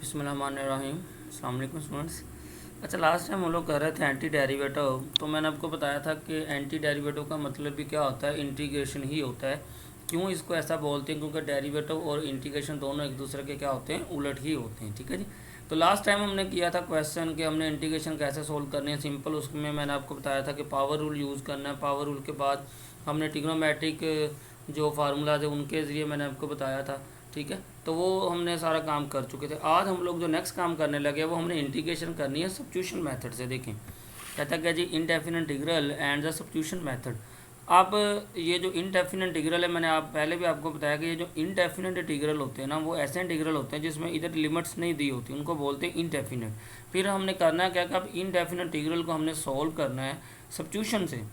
बिस्मिल्लाहिर्रहमानिर्रहीम। अस्सलाम वालेकुम स्टूडेंट्स। अच्छा, लास्ट टाइम हम लोग कर रहे थे एंटी डेरिवेटिव, तो मैंने आपको बताया था कि एंटी डेरिवेटिव का मतलब भी क्या होता है, इंटीग्रेशन ही होता है। क्यों इसको ऐसा बोलते हैं? क्योंकि डेरिवेटिव और इंटीग्रेशन दोनों एक दूसरे के क्या होते हैं, उलट ही होते हैं। ठीक है जी। तो लास्ट टाइम हमने किया था क्वेश्चन कि हमने इंटीग्रेशन कैसे सोल्व करनी है, सिंपल। उसमें मैंने आपको बताया था कि पावर रूल यूज़ करना है। पावर रूल के बाद हमने ट्रिग्नोमेट्रिक जो फार्मूलाज है उनके ज़रिए मैंने आपको बताया था। ठीक है, तो वो हमने सारा काम कर चुके थे। आज हम लोग जो नेक्स्ट काम करने लगे वो हमने इंटीग्रेशन करनी है सब्स्टिट्यूशन मेथड से। देखें कहता क्या जी, indefinite integral and the substitution method. आप ये जो इनडेफिनिट इंटीग्रल है, मैंने आप पहले भी आपको बताया कि ये जो इनडेफिनिट इंटीग्रल होते हैं ना, वो ऐसे इंटीग्रल होते हैं जिसमें इधर लिमिट्स नहीं दी होती, उनको बोलते हैं इनडेफिनिट। फिर हमने करना है क्या कि अब इनडेफिनिट इंटीग्रल को हमने सॉल्व करना है सब्स्टिट्यूशन से।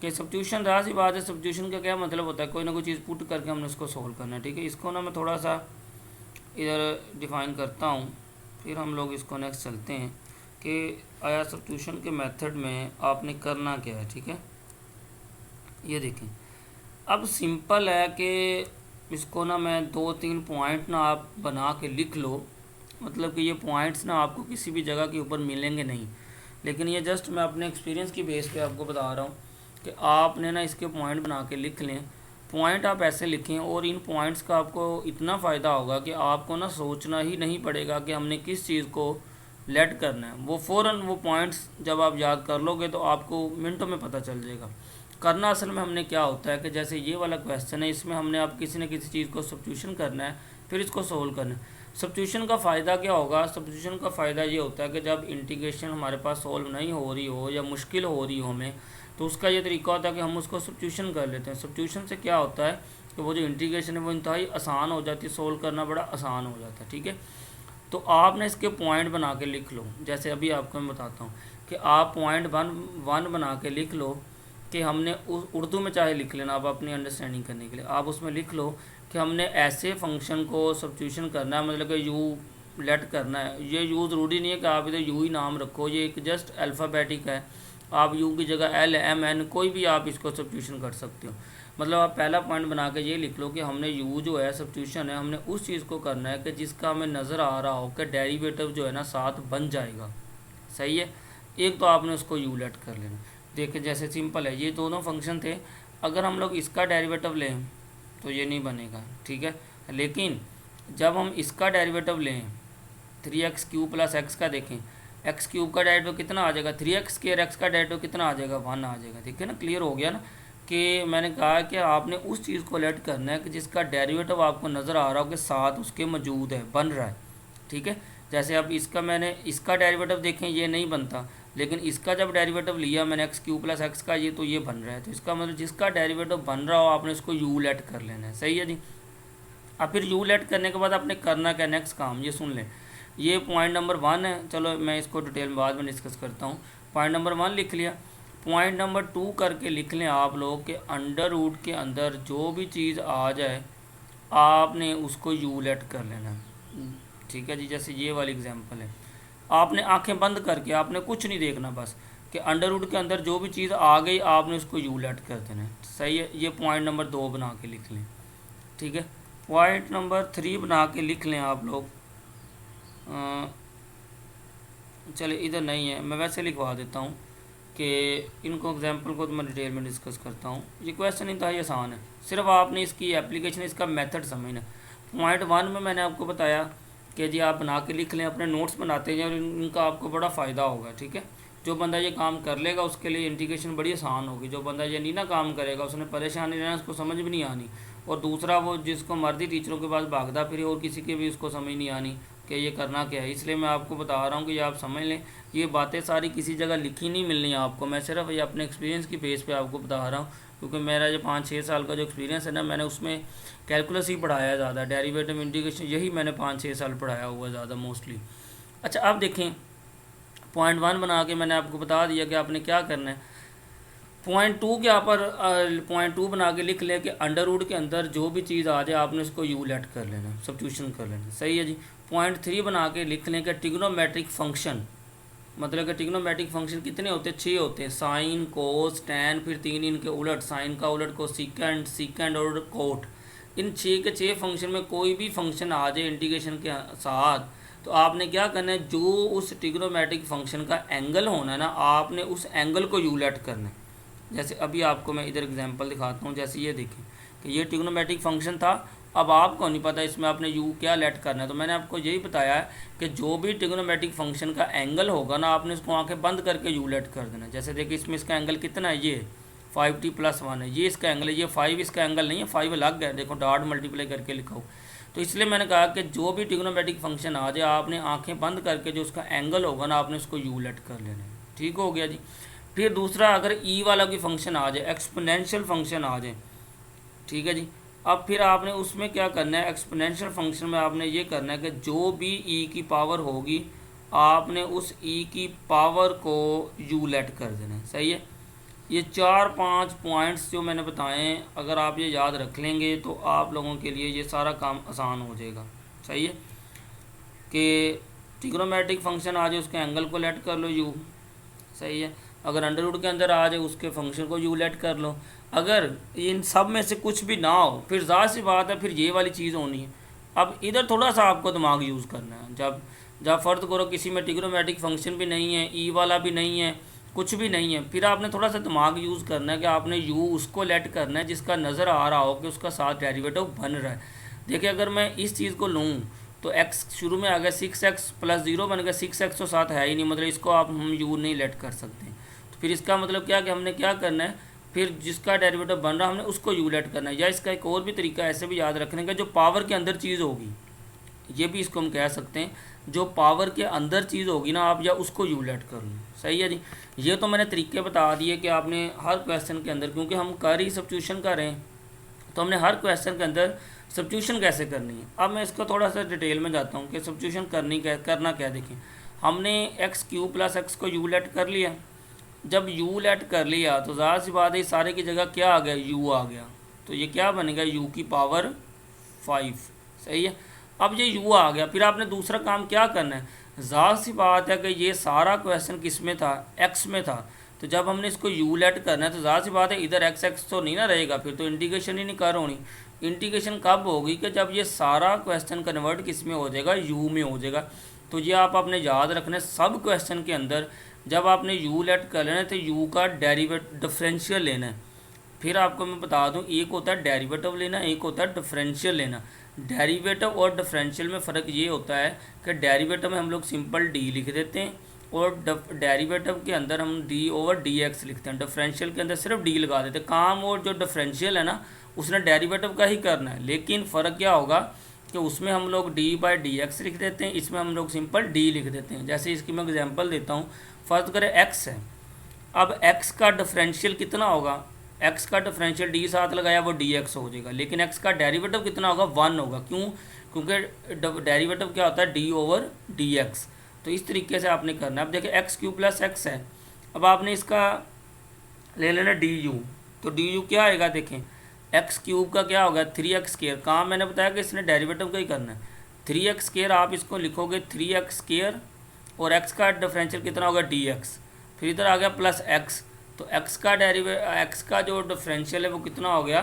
कि सब्स्टिट्यूशन रहा सी बात है, सब्स्टिट्यूशन का क्या मतलब होता है, कोई ना कोई चीज़ पुट करके हमने उसको सॉल्व करना है। ठीक है, इसको ना मैं थोड़ा सा इधर डिफ़ाइन करता हूँ, फिर हम लोग इसको नेक्स्ट चलते हैं कि आया सब्स्टिट्यूशन के मेथड में आपने करना क्या है। ठीक है, ये देखें, अब सिंपल है कि इसको ना मैं 2-3 पॉइंट ना आप बना के लिख लो। मतलब कि ये पॉइंट्स ना आपको किसी भी जगह के ऊपर मिलेंगे नहीं, लेकिन ये जस्ट मैं अपने एक्सपीरियंस की बेस पे आपको बता रहा हूँ कि आपने ना इसके पॉइंट बना के लिख लें। पॉइंट आप ऐसे लिखें और इन पॉइंट्स का आपको इतना फ़ायदा होगा कि आपको ना सोचना ही नहीं पड़ेगा कि हमने किस चीज़ को लेट करना है। वो फ़ौरन वो पॉइंट्स जब आप याद कर लोगे तो आपको मिनटों में पता चल जाएगा। करना असल में हमने क्या होता है कि जैसे ये वाला क्वेश्चन है, इसमें हमने आप किसी न किसी चीज़ को सब्स्टिट्यूशन करना है, फिर इसको सोल्व करना है। सब्स्टिट्यूशन का फ़ायदा क्या होगा? सब्स्टिट्यूशन का फ़ायदा ये होता है कि जब इंटीग्रेशन हमारे पास सोल्व नहीं हो रही हो या मुश्किल हो रही हो हमें, तो उसका ये तरीका होता है कि हम उसको सब्स्टिट्यूशन कर लेते हैं। सब्स्टिट्यूशन से क्या होता है कि वो जो इंटीग्रेशन है वो इंतहाई आसान हो जाती है, सोल्व करना बड़ा आसान हो जाता है। ठीक है, तो आपने इसके पॉइंट बना के लिख लो। जैसे अभी आपको मैं बताता हूँ कि आप पॉइंट वन बना के लिख लो कि हमने उस उर्दू में चाहे लिख लेना, आप अपनी अंडरस्टैंडिंग करने के लिए आप उसमें लिख लो कि हमने ऐसे फंक्शन को सब्स्टिट्यूशन करना है, मतलब कि यू लेट करना है। ये यू ज़रूरी नहीं है कि आप इधर यू ही नाम रखो, ये एक जस्ट अल्फ़ाबेटिक है। आप यू की जगह एल एम एन कोई भी आप इसको सब्स्टिट्यूशन कर सकते हो। मतलब आप पहला पॉइंट बना के ये लिख लो कि हमने यू जो है सब्स्टिट्यूशन है, हमने उस चीज़ को करना है कि जिसका हमें नज़र आ रहा हो कि डेरिवेटिव जो है ना साथ बन जाएगा। सही है, एक तो आपने उसको यू लेट कर लेना। देखिए जैसे सिंपल है, ये दोनों फंक्शन थे, अगर हम लोग इसका डेरिवेटिव लें तो ये नहीं बनेगा। ठीक है, लेकिन जब हम इसका डेरिवेटिव लें 3x³ + x का, देखें x³ का डेरिवेटिव कितना आ जाएगा, 3x², x का डेरिवेटिव कितना आ जाएगा, 1 आ जाएगा। ठीक है ना, क्लियर हो गया ना कि मैंने कहा कि आपने उस चीज़ को लेट करना है कि जिसका डेरिवेटिव आपको नज़र आ रहा हो कि साथ उसके मौजूद है, बन रहा है। ठीक है, जैसे अब इसका मैंने इसका डेरिवेटिव देखें, ये नहीं बनता, लेकिन इसका जब डेरिवेटिव लिया मैंने x³ + x का, ये तो ये बन रहा है। तो इसका मतलब जिसका डेरिवेटिव बन रहा हो आपने इसको यू लेट कर लेना है। सही है जी। अब फिर यू लेट करने के बाद आपने करना क्या, नेक्स्ट काम ये सुन लें। ये पॉइंट नंबर 1 है, चलो मैं इसको डिटेल में बाद में डिस्कस करता हूँ। पॉइंट नंबर 1 लिख लिया। पॉइंट नंबर 2 करके लिख लें आप लोग कि अंडर रूट के अंदर जो भी चीज़ आ जाए आपने उसको यू लेट कर लेना। ठीक है जी, जैसे ये वाली एग्जांपल है, आपने आंखें बंद करके आपने कुछ नहीं देखना, बस कि अंडर रूट के अंदर जो भी चीज़ आ गई आपने उसको यू लेट कर देना है। सही है, ये पॉइंट नंबर 2 बना के लिख लें। ठीक है, पॉइंट नंबर 3 बना के लिख लें आप लोग। चलिए इधर नहीं है, मैं वैसे लिखवा देता हूँ कि इनको एग्जांपल को तो मैं डिटेल में डिस्कस करता हूँ। ये क्वेश्चन इंतहाई आसान है, सिर्फ आपने इसकी एप्लीकेशन, इसका मेथड समझना। पॉइंट 1 में मैंने आपको बताया कि जी आप बना के लिख लें, अपने नोट्स बनाते हैं और इनका आपको बड़ा फ़ायदा होगा। ठीक है, जो बंदा ये काम कर लेगा उसके लिए इंटीग्रेशन बड़ी आसान होगी। जो बंदा ये नहीं ना काम करेगा उसने परेशानी रहना, उसको समझ भी नहीं आनी। और दूसरा वो जिसको मर्जी टीचरों के पास भागता फिर और किसी के भी उसको समझ नहीं आनी कि ये करना क्या है। इसलिए मैं आपको बता रहा हूँ कि ये आप समझ लें, ये बातें सारी किसी जगह लिखी नहीं मिलनी आपको। मैं सिर्फ ये अपने एक्सपीरियंस की बेस पे आपको बता रहा हूँ, क्योंकि मेरा जो 5-6 साल का जो एक्सपीरियंस है ना, मैंने उसमें कैलकुलस ही पढ़ाया ज़्यादा, डेरिवेटिव इंटीग्रेशन यही मैंने 5-6 साल पढ़ाया हुआ ज़्यादा मोस्टली। अच्छा, अब देखें पॉइंट 1 बना के मैंने आपको बता दिया कि आपने क्या करना है। पॉइंट 2 के यहाँ पर पॉइंट 2 बना के लिख लें कि अंडर रूट के अंदर जो भी चीज़ आ जाए आपने उसको यू लेट कर लेना, सब्स्टिट्यूशन कर लेना। सही है जी। पॉइंट 3 बना के लिख लें कि ट्रिग्नोमेट्रिक फंक्शन, मतलब कि ट्रिग्नोमेट्रिक फंक्शन कितने होते हैं, 6 होते हैं। साइन, कोस, टैन, फिर 3 इनके उलट, साइन का उलट को सीकेंड, सीकेंड और कोट। इन 6 के 6 फंक्शन में कोई भी फंक्शन आ जाए इंटीग्रेशन के साथ तो आपने क्या करना है, जो उस ट्रिग्नोमेट्रिक फंक्शन का एंगल होना है ना, आपने उस एंगल को यू लेट करना है। जैसे अभी आपको मैं इधर एग्जांपल दिखाता हूँ। जैसे ये देखें कि ये ट्रिग्नोमेट्रिक फंक्शन था, अब आपको नहीं पता इसमें आपने यू क्या लेट करना है। तो मैंने आपको यही बताया है कि जो भी ट्रिग्नोमेट्रिक फंक्शन का एंगल होगा ना, आपने उसको आंखें बंद करके यू लेट कर देना। जैसे देखिए इसमें इसका एंगल कितना है, ये 5t+1 है, ये इसका एंगल है, ये 5 इसका एंगल नहीं है, 5 अलग है, देखो डॉट मल्टीप्लाई करके लिखा हो। तो इसलिए मैंने कहा कि जो भी ट्रिग्नोमेट्रिक फंक्शन आ जाए, आपने आंखें बंद करके जो उसका एंगल होगा ना, आपने उसको यू लेट कर लेना है। ठीक हो गया जी। फिर दूसरा, अगर ई वाला कोई फंक्शन आ जाए, एक्सपोनेंशियल फंक्शन आ जाए, ठीक है जी। अब फिर आपने उसमें क्या करना है, एक्सपोनेंशियल फंक्शन में आपने ये करना है कि जो भी ई की पावर होगी, आपने उस ई की पावर को यू लेट कर देना है। सही है। ये 4-5 पॉइंट्स जो मैंने बताए हैं, अगर आप ये याद रख लेंगे तो आप लोगों के लिए ये सारा काम आसान हो जाएगा। सही है कि ट्रिग्नोमेट्रिक फंक्शन आ जाए, उसके एंगल को लेट कर लो यू। सही है। अगर अंडर रूट के अंदर आ जाए, उसके फंक्शन को यू लेट कर लो। अगर इन सब में से कुछ भी ना हो, फिर ज़ाहिर सी बात है फिर ये वाली चीज़ होनी है। अब इधर थोड़ा सा आपको दिमाग यूज़ करना है। जब जब फ़र्ज़ करो किसी में ट्रिग्नोमेट्रिक फंक्शन भी नहीं है, ई वाला भी नहीं है, कुछ भी नहीं है, फिर आपने थोड़ा सा दिमाग यूज़ करना है कि आपने यू उसको लेट करना है जिसका नज़र आ रहा हो कि उसका साथ डेरिवेटिव बन रहा है। देखिए अगर मैं इस चीज़ को लूँ तो x शुरू में आ गया 6x+0 बन गया, 6x तो साथ है ही नहीं, मतलब इसको आप हम यू नहीं लेट कर सकते। तो फिर इसका मतलब क्या कि हमने क्या करना है, फिर जिसका डेरिवेटिव बन रहा है हमने उसको यू लेट करना है। या इसका एक और भी तरीका ऐसे भी याद रखने का, जो पावर के अंदर चीज़ होगी, ये भी इसको हम कह सकते हैं, जो पावर के अंदर चीज़ होगी ना, आप या उसको यू लेट कर लो। सही है जी। ये तो मैंने तरीके बता दिए कि आपने हर क्वेश्चन के अंदर, क्योंकि हम कर ही सब्स्टिट्यूशन कर रहे हैं, तो हमने हर क्वेश्चन के अंदर सब्स्टिट्यूशन कैसे करनी है। अब मैं इसको थोड़ा सा डिटेल में जाता हूँ कि सब्स्टिट्यूशन करना क्या। देखें हमने x³ + x को यू लेट कर लिया। जब यू लेट कर लिया तो ज़ाहिर सी बात है सारे की जगह क्या आ गया, यू आ गया। तो ये क्या बनेगा, u की पावर 5। सही है। अब ये u आ गया, फिर आपने दूसरा काम क्या करना है, ज़ाहिर सी बात है कि ये सारा क्वेश्चन किस में था, x में था। तो जब हमने इसको यू लेट करना है तो ज़ाहिर सी बात है इधर x तो नहीं ना रहेगा, फिर तो इंटीग्रेशन ही नहीं कर होनी। इंटीग्रेशन कब होगी कि जब ये सारा क्वेश्चन कन्वर्ट किस में हो जाएगा, यू में हो जाएगा। तो ये आप अपने याद रखना, सब क्वेश्चन के अंदर जब आपने यू लेट कर लेना है तो यू का डिफरेंशियल लेना है। फिर आपको मैं बता दूं, एक होता है डेरिवेटिव लेना, एक होता है डिफरेंशियल लेना। डेरिवेटिव और डिफरेंशियल में फ़र्क ये होता है कि डेरिवेटिव में हम लोग सिंपल डी लिख देते हैं और डेरिवेटिव के अंदर हम d/dx लिखते हैं। डिफरेंशियल के अंदर सिर्फ डी लगा देते हैं। काम और जो डिफरेंशियल है ना, उसने डेरिवेटिव का ही करना है, लेकिन फ़र्क क्या होगा कि उसमें हम लोग d/dx लिख देते हैं, इसमें हम लोग सिंपल डी लिख देते हैं। जैसे इसकी मैं एग्जांपल देता हूँ। फर्ज करें x है, अब x का डिफरेंशियल कितना होगा, x का डिफरेंशियल d साथ लगाया वो dx हो जाएगा, लेकिन x का डेरिवेटिव कितना होगा, 1 होगा। क्यों? क्योंकि डेरिवेटिव क्या होता है, d/dx। तो इस तरीके से आपने करना है। अब देखिए x³ + x है, अब आपने इसका ले लेना du। तो du क्या आएगा, देखें x³ का क्या होगा, 3x²। काम मैंने बताया कि इसने डेरिवेटिव का ही करना है। 3x², आप इसको लिखोगे 3x² और x का डिफरेंशियल कितना होगा, dx। फिर इधर आ गया प्लस x, तो x का जो डिफरेंशियल है वो कितना हो गया,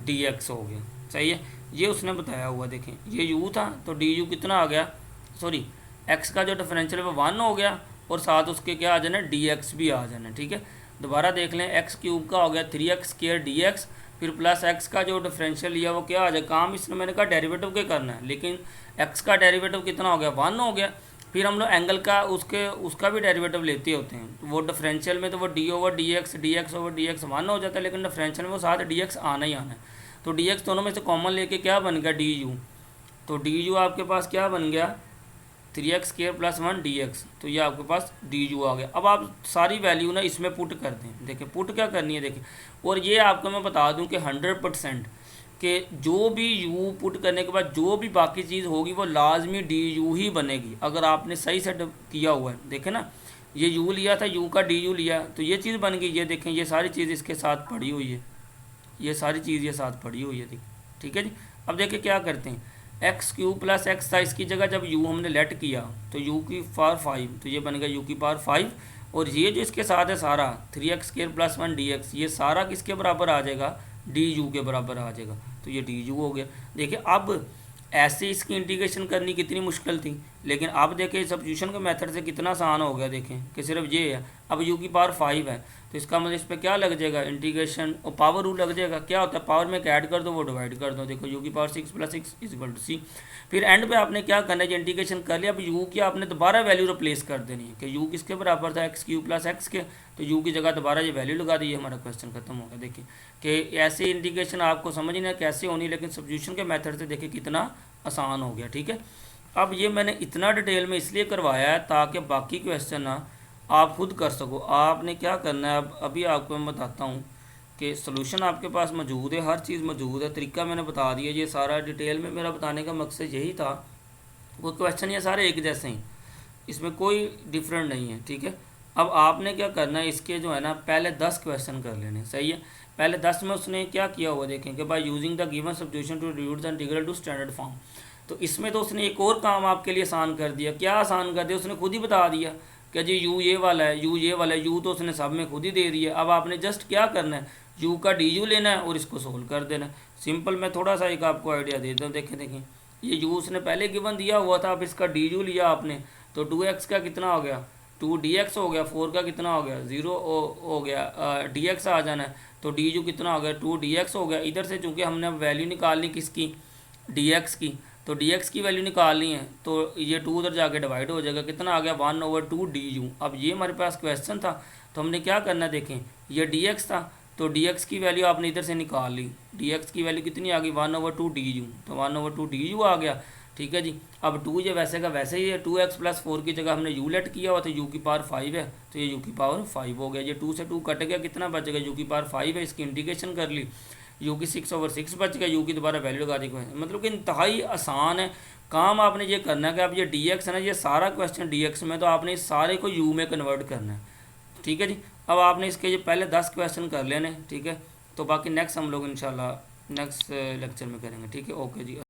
dx हो गया। सही है, ये उसने बताया हुआ। देखें ये u था तो du कितना आ गया, सॉरी x का जो डिफरेंशियल है वो 1 हो गया और साथ उसके क्या आ जाना, dx भी आ जाना। ठीक है, दोबारा देख लें, x³ का हो गया 3x² dx, फिर प्लस x का जो डिफरेंशियल लिया वो क्या आ जाए, काम इसने मैंने कहा डेरिवेटिव के करना है, लेकिन x का डेरिवेटिव कितना हो गया, 1 हो गया। फिर हम लोग एंगल का उसका भी डेरिवेटिव लेते होते हैं। वो डिफरेंशियल में तो वो d/dx dx/dx 1 हो जाता है, लेकिन डिफरेंशियल में वो साथ dx आना ही आना है। तो dx दोनों में से कॉमन लेके क्या बन गया, du। तो du आपके पास क्या बन गया, 3x² + 1 dx। तो ये आपके पास du आ गया। अब आप सारी वैल्यू ना इसमें पुट कर दें। देखिए पुट क्या करनी है, देखिए, और ये आपको मैं बता दूं कि 100% कि जो भी u पुट करने के बाद जो भी बाकी चीज़ होगी वो लाजमी du ही बनेगी, अगर आपने सही से किया हुआ है। देखें ना, ये u लिया था, u का du लिया तो ये चीज़ बन गई। ये देखें ये सारी चीज़ इसके साथ पड़ी हुई है, ये सारी चीज़ ये साथ पड़ी हुई है। ठीक है जी। अब देखिए क्या करते हैं, x³ + x था, इसकी जगह जब u हमने लेट किया तो u की पावर 5, तो ये बन गया u की पावर 5। और ये जो इसके साथ है सारा 3x² + 1 dx, ये सारा किसके बराबर आ जाएगा, du के बराबर आ जाएगा। तो ये du हो गया। देखिए अब ऐसे इसकी इंटीग्रेशन करनी कितनी मुश्किल थी, लेकिन अब देखें सब्स्टिट्यूशन के मेथड से कितना आसान हो गया, देखें कि सिर्फ ये है। अब u की पावर 5 है तो इसका मतलब इस पर क्या लग जाएगा, इंटीग्रेशन और पावर रूल लग जाएगा। क्या होता है, पावर में ऐड कर दो वो डिवाइड कर दो। देखो u की पावर 6 + 6 = c। फिर एंड पे आपने क्या करना है, जो इंटीग्रेशन कर लिया, अब u की आपने दोबारा वैल्यू रिप्लेस कर देनी है कि u किसके बराबर था, x³ + x के, तो u की जगह दोबारा ये वैल्यू लगा दी, हमारा क्वेश्चन खत्म हो गया। देखिए कि ऐसे इंटीग्रेशन आपको समझना कैसे होनी, लेकिन सब्स्टिट्यूशन के मेथड से देखिए कितना आसान हो गया। ठीक है, अब ये मैंने इतना डिटेल में इसलिए करवाया है ताकि बाकी क्वेश्चन ना आप खुद कर सको। आपने क्या करना है, अब अभी आपको मैं बताता हूँ कि सॉल्यूशन आपके पास मौजूद है, हर चीज़ मौजूद है, तरीका मैंने बता दिया। ये सारा डिटेल में मेरा बताने का मकसद यही था। वो क्वेश्चन ये सारे एक जैसे हैं, इसमें कोई डिफरेंट नहीं है। ठीक है, अब आपने क्या करना है, इसके जो है ना पहले 10 क्वेश्चन कर लेने। सही है, पहले 10 में उसने क्या किया हुआ देखें कि by using the given substitution to reduce the integral to standard form. तो इसमें तो उसने एक और काम आपके लिए आसान कर दिया। क्या आसान कर दिया, उसने खुद ही बता दिया कि जी यू ये वाला है, यू ये वाला है, यू तो उसने सब में खुद ही दे दिया। अब आपने जस्ट क्या करना है, यू का डी यू लेना है और इसको सोल्व कर देना है। सिंपल, मैं थोड़ा सा एक आपको आइडिया देता हूँ। देखें ये यू उसने पहले गिवन दिया हुआ था, अब इसका डी यू लिया आपने तो 2x का कितना हो गया, 2dx हो गया, 4 का कितना हो गया, 0 हो गया, dx आ जाना है तो डी यू कितना हो गया, 2dx हो गया। इधर से चूँकि हमने वैल्यू निकालनी किसकी, dx की, तो dx की वैल्यू निकालनी है तो ये 2 उधर जाके डिवाइड हो जाएगा, कितना आ गया 1/2 du। अब ये हमारे पास क्वेश्चन था तो हमने क्या करना है, देखें ये dx था तो dx की वैल्यू आपने इधर से निकाल ली, dx की वैल्यू कितनी आ गई 1/2 du, तो 1/2 du आ गया। ठीक है जी, अब 2 ये वैसे का वैसे ही है, 2x + 4 की जगह हमने u लेट किया हुआ तो u की पावर 5 है तो ये u की पावर 5 हो गया। ये 2 से 2 कट गया, कितना बच गया, u की पावर 5 है, इसकी इंटीग्रेशन कर ली, u की 6/6 बच गया, u की दोबारा वैल्यू लगा दी। मतलब कि इंतहाई आसान है काम। आपने ये करना है कि अब ये dx है ना, ये सारा क्वेश्चन dx में, तो आपने इस सारे को u में कन्वर्ट करना है। ठीक है जी, अब आपने इसके ये पहले 10 क्वेश्चन कर लेने। ठीक है, तो बाकी नेक्स्ट हम लोग इंशाल्लाह नेक्स्ट लेक्चर में करेंगे। ठीक है, ओके जी।